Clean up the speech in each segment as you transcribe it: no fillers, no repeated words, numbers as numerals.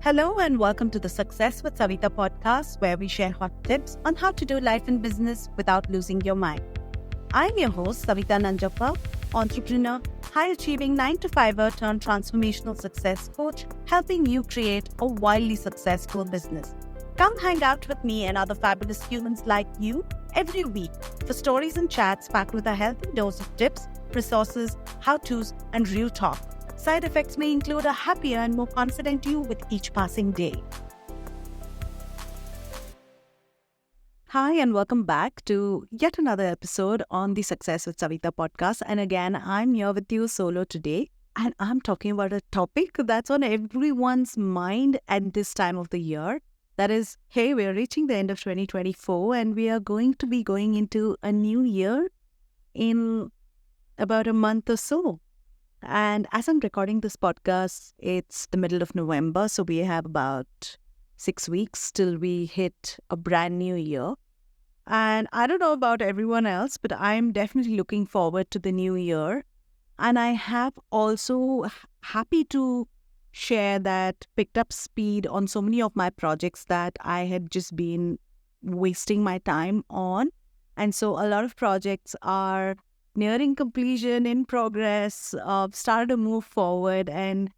Hello and welcome to the Success with Savita podcast, where we share hot tips on how to do life and business without losing your mind. I'm your host, Savita Nanjappa, entrepreneur, high-achieving 9-to-5er turned transformational success coach, helping you create a wildly successful business. Come hang out with me and other fabulous humans like you every week for stories and chats packed with a healthy dose of tips, resources, how-tos, and real talk. Side effects may include a happier and more confident you with each passing day. Hi, and welcome back to yet another episode on the Success with Savita podcast. And again, I'm here with you solo today, and I'm talking about a topic that's on everyone's mind at this time of the year. That is, hey, we're reaching the end of 2024, and we are going to be going into a new year in about a month or so. And as I'm recording this podcast, it's the middle of November, so we have about 6 weeks till we hit a brand new year. And I don't know about everyone else, but I'm definitely looking forward to the new year. And I have also happy to share that picked up speed on so many of my projects that I had just been wasting my time on. And so a lot of projects are nearing completion, in progress, started to move forward. And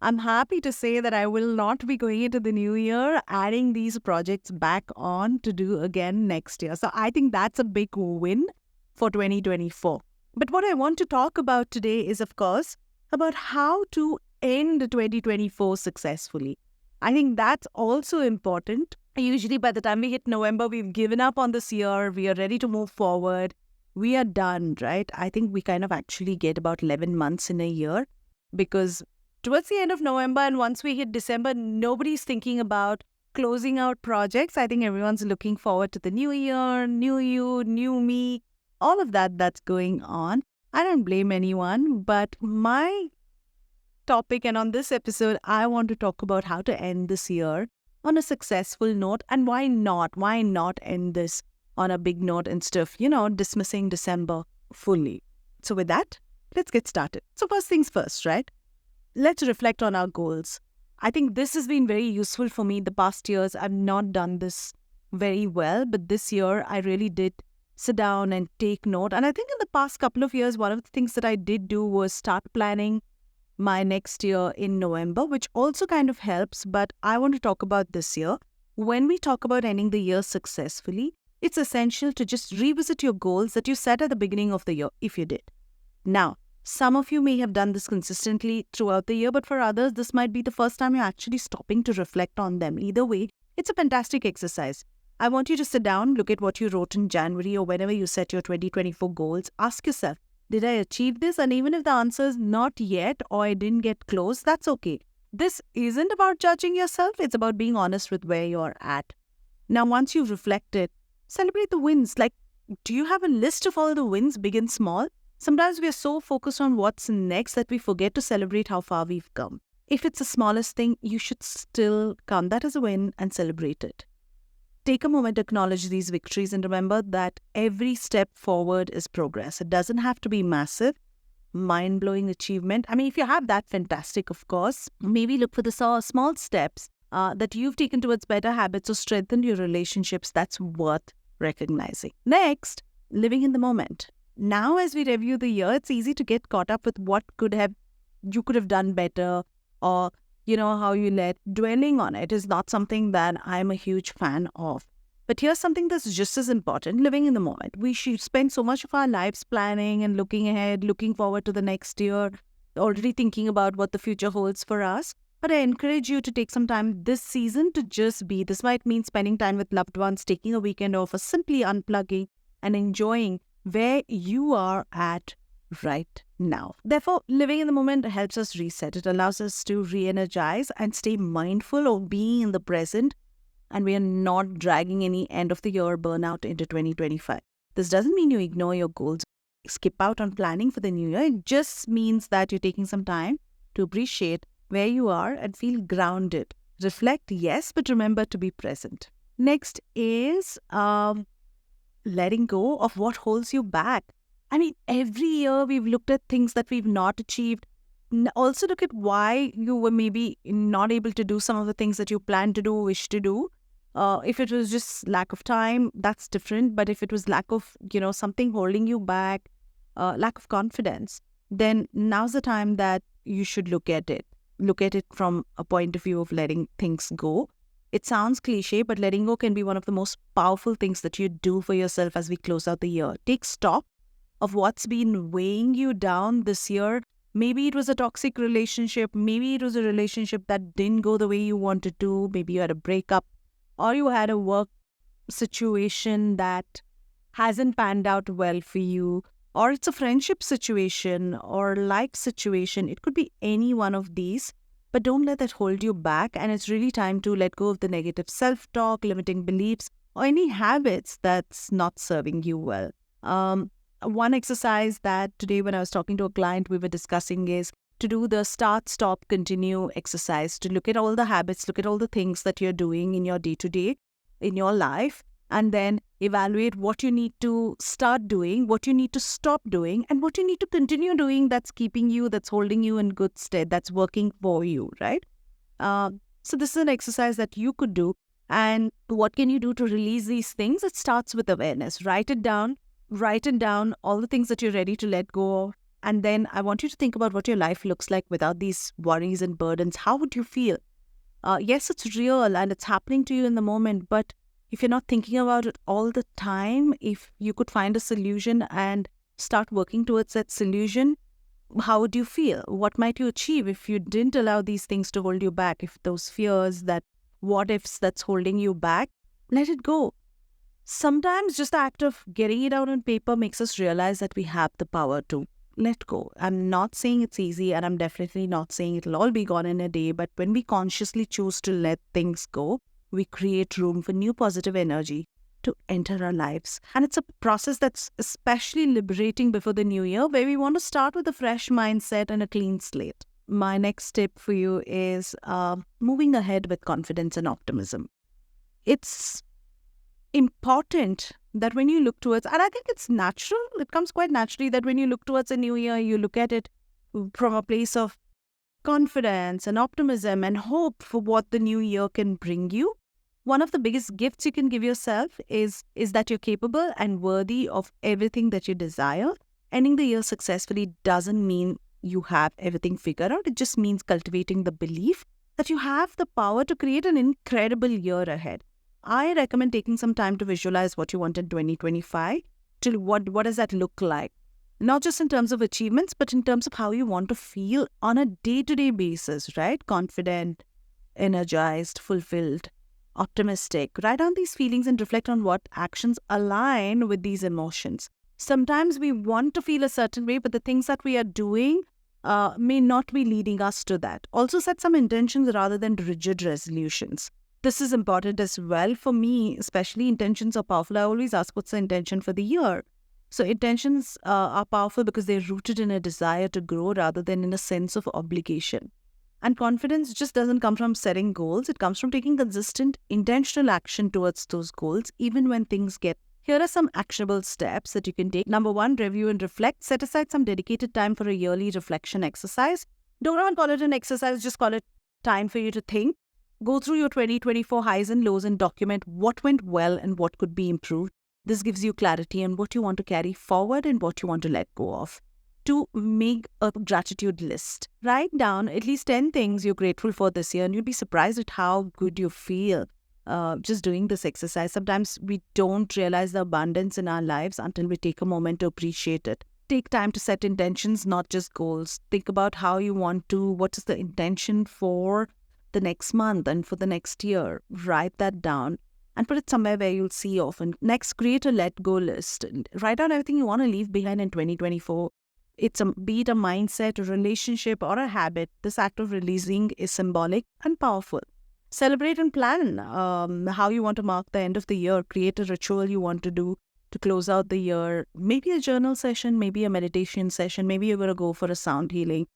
I'm happy to say that I will not be going into the new year adding these projects back on to do again next year. So I think that's a big win for 2024. But what I want to talk about today is, of course, about how to end 2024 successfully. I think that's also important. Usually by the time we hit November, we've given up on this year. We are ready to move forward. We are done, right? I think we kind of actually get about 11 months in a year because towards the end of November and once we hit December, nobody's thinking about closing out projects. I think everyone's looking forward to the new year, new you, new me, all of that's going on. I don't blame anyone, but my topic and on this episode, I want to talk about how to end this year on a successful note and why not? Why not end this on a big note instead of, dismissing December fully. So with that, let's get started. So first things first, right? Let's reflect on our goals. I think this has been very useful for me the past years. I've not done this very well, but this year I really did sit down and take note. And I think in the past couple of years, one of the things that I did do was start planning my next year in November, which also kind of helps. But I want to talk about this year. When we talk about ending the year successfully, it's essential to just revisit your goals that you set at the beginning of the year, if you did. Now, some of you may have done this consistently throughout the year, but for others, this might be the first time you're actually stopping to reflect on them. Either way, it's a fantastic exercise. I want you to sit down, look at what you wrote in January or whenever you set your 2024 goals. Ask yourself, did I achieve this? And even if the answer is not yet or I didn't get close, that's okay. This isn't about judging yourself. It's about being honest with where you're at. Now, once you've reflected, celebrate the wins. Like, do you have a list of all the wins, big and small? Sometimes we are so focused on what's next that we forget to celebrate how far we've come. If it's the smallest thing, you should still count that as a win and celebrate it. Take a moment to acknowledge these victories and remember that every step forward is progress. It doesn't have to be massive, mind-blowing achievement. I mean, if you have that, fantastic, of course. Maybe look for the small steps that you've taken towards better habits or strengthened your relationships. That's worth recognizing. Next, living in the moment. Now, as we review the year, it's easy to get caught up with what you could have done better or, how you let. Dwelling on it is not something that I'm a huge fan of. But here's something that's just as important, living in the moment. We should spend so much of our lives planning and looking ahead, looking forward to the next year, already thinking about what the future holds for us. But I encourage you to take some time this season to just be. This might mean spending time with loved ones, taking a weekend off, or simply unplugging and enjoying where you are at right now. Therefore, living in the moment helps us reset. It allows us to re-energize and stay mindful of being in the present. And we are not dragging any end of the year burnout into 2025. This doesn't mean you ignore your goals, skip out on planning for the new year. It just means that you're taking some time to appreciate where you are and feel grounded. Reflect, yes, but remember to be present. Next is letting go of what holds you back. I mean, every year we've looked at things that we've not achieved, Also look at why you were maybe not able to do some of the things that you plan to do, wish to do. If it was just lack of time, that's different. But if it was lack of, something holding you back, lack of confidence, then now's the time that you should look at it. Look at it from a point of view of letting things go. It sounds cliche, but letting go can be one of the most powerful things that you do for yourself as we close out the year. Take stock of what's been weighing you down this year. Maybe it was a toxic relationship. Maybe it was a relationship that didn't go the way you wanted to. Maybe you had a breakup, or you had a work situation that hasn't panned out well for you, or it's a friendship situation or life situation. It could be any one of these, but don't let that hold you back. And it's really time to let go of the negative self-talk, limiting beliefs, or any habits that's not serving you well. One exercise that today when I was talking to a client, we were discussing is to do the start, stop, continue exercise, to look at all the habits, look at all the things that you're doing in your day-to-day, in your life, and then evaluate what you need to start doing, what you need to stop doing, and what you need to continue doing that's keeping you, that's holding you in good stead, that's working for you, right? So this is an exercise that you could do. And what can you do to release these things? It starts with awareness. Write it down, all the things that you're ready to let go of. And then I want you to think about what your life looks like without these worries and burdens. How would you feel? Yes, it's real and it's happening to you in the moment, but if you're not thinking about it all the time, if you could find a solution and start working towards that solution, how would you feel? What might you achieve if you didn't allow these things to hold you back? If those fears, that what ifs that's holding you back, let it go. Sometimes just the act of getting it out on paper makes us realize that we have the power to let go. I'm not saying it's easy, and I'm definitely not saying it'll all be gone in a day, but when we consciously choose to let things go, we create room for new positive energy to enter our lives. And it's a process that's especially liberating before the new year, where we want to start with a fresh mindset and a clean slate. My next tip for you is moving ahead with confidence and optimism. It's important that when you look towards, and I think it's natural, it comes quite naturally that when you look towards a new year, you look at it from a place of confidence and optimism and hope for what the new year can bring you. One of the biggest gifts you can give yourself is that you're capable and worthy of everything that you desire. Ending the year successfully doesn't mean you have everything figured out. It just means cultivating the belief that you have the power to create an incredible year ahead. I recommend taking some time to visualize what you want in 2025. What does that look like? Not just in terms of achievements, but in terms of how you want to feel on a day-to-day basis, right? Confident, energized, fulfilled, optimistic. Write down these feelings and reflect on what actions align with these emotions. Sometimes we want to feel a certain way, but the things that we are doing may not be leading us to that. Also set some intentions rather than rigid resolutions. This is important as well. For me, especially, intentions are powerful. I always ask, what's the intention for the year? So intentions are powerful because they're rooted in a desire to grow rather than in a sense of obligation. And confidence just doesn't come from setting goals. It comes from taking consistent, intentional action towards those goals, even when things get. Here are some actionable steps that you can take. Number 1, review and reflect. Set aside some dedicated time for a yearly reflection exercise. Don't call it an exercise, just call it time for you to think. Go through your 2024 highs and lows and document what went well and what could be improved. This gives you clarity on what you want to carry forward and what you want to let go of. 2, make a gratitude list. Write down at least 10 things you're grateful for this year, and you'll be surprised at how good you feel just doing this exercise. Sometimes we don't realize the abundance in our lives until we take a moment to appreciate it. Take time to set intentions, not just goals. Think about how you want to, what is the intention for the next month and for the next year. Write that down and put it somewhere where you'll see often. Next, create a let go list. Write down everything you want to leave behind in 2024. Be it a mindset, a relationship, or a habit. This act of releasing is symbolic and powerful. Celebrate and plan how you want to mark the end of the year. Create a ritual you want to do to close out the year. Maybe a journal session, maybe a meditation session, maybe you're going to go for a sound healing,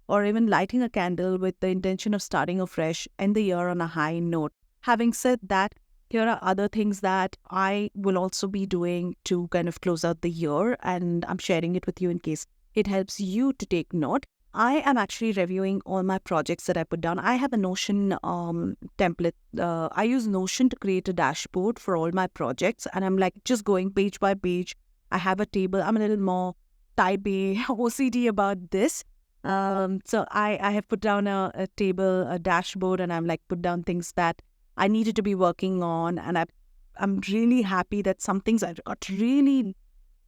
or even lighting a candle with the intention of starting afresh, end the year on a high note. Having said that, here are other things that I will also be doing to kind of close out the year, and I'm sharing it with you in case it helps you to take note. I am actually reviewing all my projects that I put down. I have a Notion template. I use Notion to create a dashboard for all my projects, and I'm like just going page by page. I have a table. I'm a little more type A OCD about this. So I have put down a table, a dashboard, and I'm like put down things that I needed to be working on, and I'm really happy that some things I got really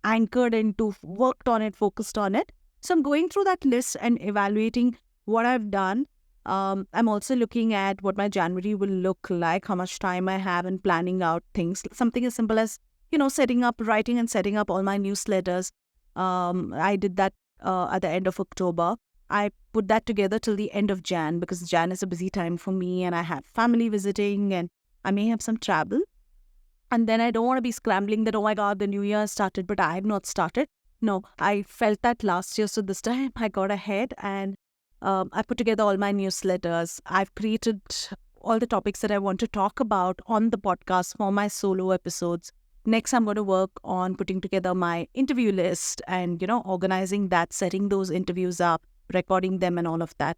anchored into, worked on it, focused on it. So I'm going through that list and evaluating what I've done. I'm also looking at what my January will look like, how much time I have in planning out things. Something as simple as, writing and setting up all my newsletters. I did that at the end of October. I put that together till the end of Jan because Jan is a busy time for me and I have family visiting and I may have some travel. And then I don't want to be scrambling that, oh my God, the new year started, but I have not started. No, I felt that last year. So this time I got ahead and I put together all my newsletters. I've created all the topics that I want to talk about on the podcast for my solo episodes. Next, I'm going to work on putting together my interview list and, organizing that, setting those interviews up, recording them and all of that.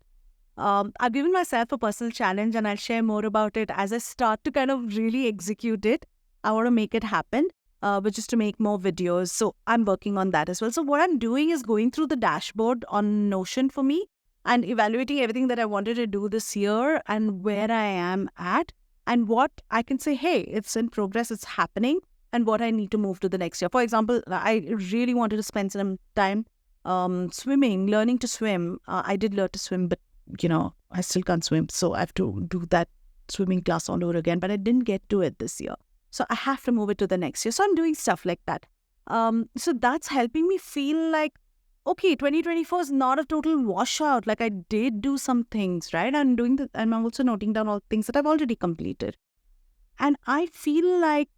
I've given myself a personal challenge and I'll share more about it as I start to kind of really execute it. I want to make it happen, but just to make more videos. So I'm working on that as well. So what I'm doing is going through the dashboard on Notion for me and evaluating everything that I wanted to do this year and where I am at and what I can say, hey, it's in progress, it's happening, and what I need to move to the next year. For example, I really wanted to spend some time swimming, learning to swim. I did learn to swim, but, I still can't swim. So I have to do that swimming class all over again, but I didn't get to it this year. So I have to move it to the next year. So I'm doing stuff like that. So that's helping me feel like, okay, 2024 is not a total washout. Like I did do some things, right? And I'm also noting down all things that I've already completed. And I feel like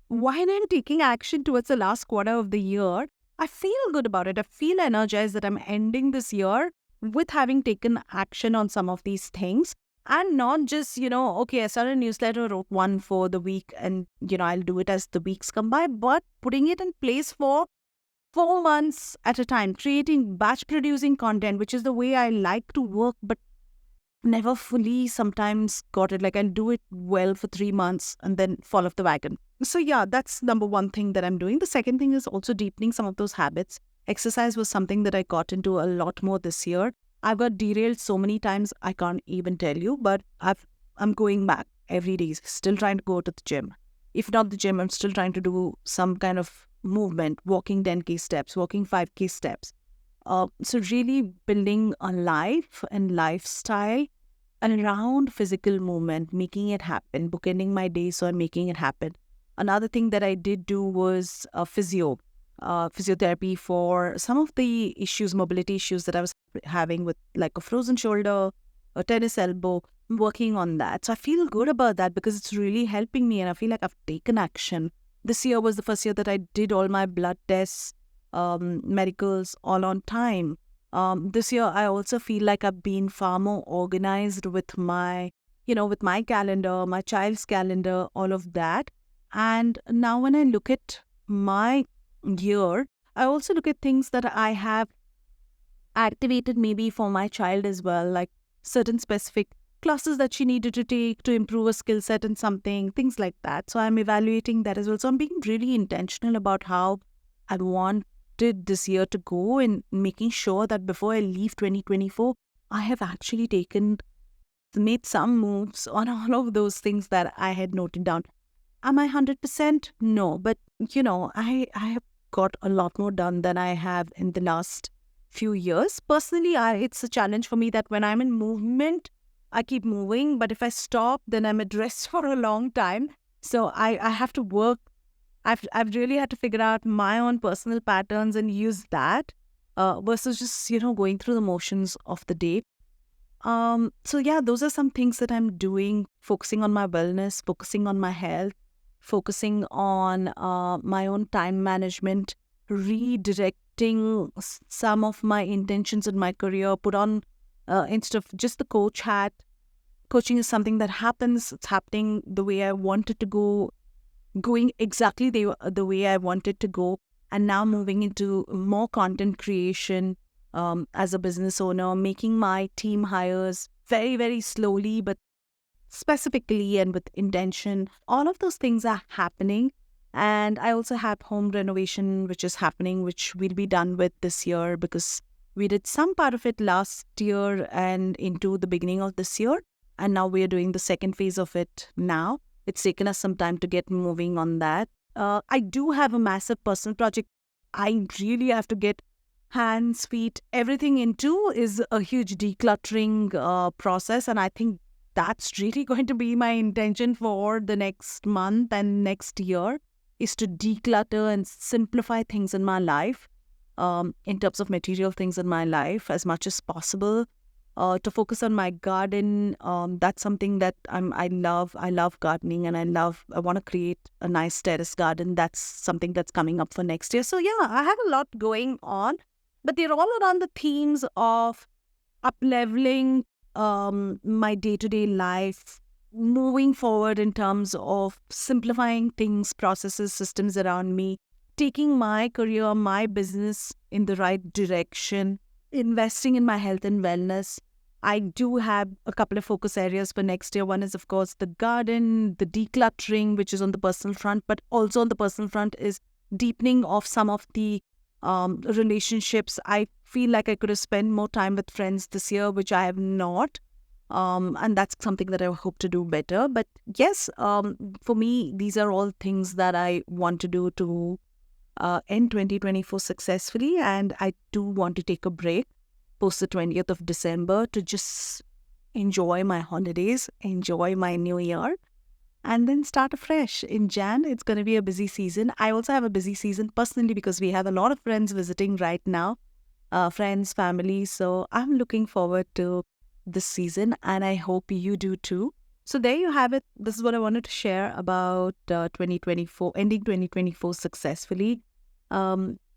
while I'm taking action towards the last quarter of the year, I feel good about it. I feel energized that I'm ending this year with having taken action on some of these things. And not just, okay, I started a newsletter, wrote one for the week and, I'll do it as the weeks come by, but putting it in place for 4 months at a time, creating batch producing content, which is the way I like to work, but never fully sometimes got it. Like I'll do it well for 3 months and then fall off the wagon. So yeah, that's number one thing that I'm doing. The second thing is also deepening some of those habits. Exercise was something that I got into a lot more this year. I've got derailed so many times, I can't even tell you, but I'm going back every day, still trying to go to the gym. If not the gym, I'm still trying to do some kind of movement, walking 10K steps, walking 5K steps. So really building a life and lifestyle around physical movement, making it happen, bookending my day so I'm making it happen. Another thing that I did do was physiotherapy for some of the issues, mobility issues that I was having with like a frozen shoulder, a tennis elbow, I'm working on that. So I feel good about that because it's really helping me and I feel like I've taken action. This year was the first year that I did all my blood tests, medicals all on time. This year I also feel like I've been far more organized with my, with my calendar, my child's calendar, all of that. And now when I look at my year, I also look at things that I have activated maybe for my child as well, like certain specific classes that she needed to take to improve a skill set in something, things like that. So I'm evaluating that as well. So I'm being really intentional about how I wanted this year to go and making sure that before I leave 2024, I have actually made some moves on all of those things that I had noted down. Am I 100%? No, but I have got a lot more done than I have in the last few years. Personally, it's a challenge for me that when I'm in movement, I keep moving, but if I stop, then I'm at rest for a long time. So I have to work. I've really had to figure out my own personal patterns and use that versus just, going through the motions of the day. So yeah, those are some things that I'm doing, focusing on my wellness, focusing on my health, focusing on my own time management, redirecting some of my intentions in my career, put on, instead of just the coach hat, coaching is something that happens, it's happening the way I want it to go, going exactly the way I want it to go, and now moving into more content creation, as a business owner, making my team hires very, very slowly, but specifically and with intention. All of those things are happening. And I also have home renovation, which is happening, which we'll be done with this year because we did some part of it last year and into the beginning of this year. And now we are doing the second phase of it now. It's taken us some time to get moving on that. I do have a massive personal project I really have to get hands, feet, everything into is a huge decluttering process. And I think that's really going to be my intention for the next month and next year is to declutter and simplify things in my life, in terms of material things in my life as much as possible. To focus on my garden, that's something that I love. I love gardening, and I want to create a nice terrace garden. That's something that's coming up for next year. So yeah, I have a lot going on, but they're all around the themes of up-leveling my day-to-day life, moving forward in terms of simplifying things, processes, systems around me, taking my career, my business in the right direction, investing in my health and wellness. I do have a couple of focus areas for next year. One is, of course, the garden, the decluttering, which is on the personal front, but also on the personal front is deepening of some of the relationships. I feel like I could have spent more time with friends this year, which I have not. And that's something that I hope to do better. But yes, for me, these are all things that I want to do to end 2024 successfully. And I do want to take a break post the 20th of December to just enjoy my holidays, enjoy my new year, and then start afresh. In Jan, it's going to be a busy season. I also have a busy season personally because we have a lot of friends visiting right now, friends, family. So I'm looking forward to this season, and I hope you do too. So there you have it. This is what I wanted to share about 2024, ending 2024 successfully.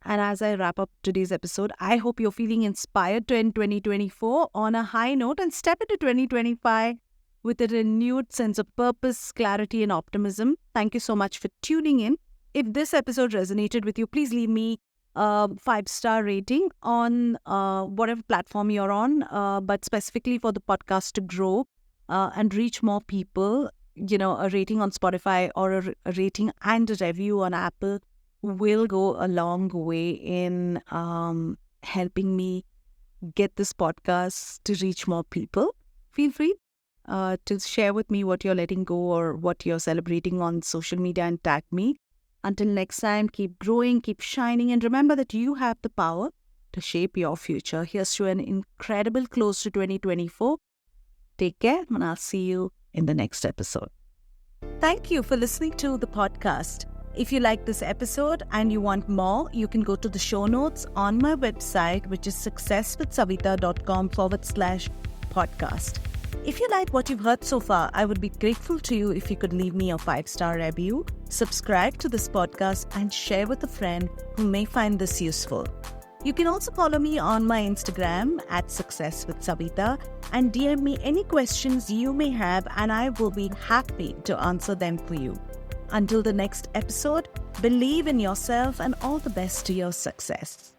And as I wrap up today's episode, I hope you're feeling inspired to end 2024 on a high note and step into 2025 with a renewed sense of purpose, clarity, and optimism. Thank you so much for tuning in. If this episode resonated with you, please leave me a 5-star rating on whatever platform you're on, but specifically for the podcast to grow and reach more people. You know, a rating on Spotify or a rating and a review on Apple will go a long way in helping me get this podcast to reach more people. Feel free to share with me what you're letting go or what you're celebrating on social media and tag me. Until next time, keep growing, keep shining, and remember that you have the power to shape your future. Here's to an incredible close to 2024. Take care, and I'll see you in the next episode. Thank you for listening to the podcast. If you like this episode and you want more, you can go to the show notes on my website, which is successwithsavita.com/podcast. If you like what you've heard so far, I would be grateful to you if you could leave me a 5-star review, subscribe to this podcast, and share with a friend who may find this useful. You can also follow me on my Instagram at successwithsavita and DM me any questions you may have, and I will be happy to answer them for you. Until the next episode, believe in yourself and all the best to your success.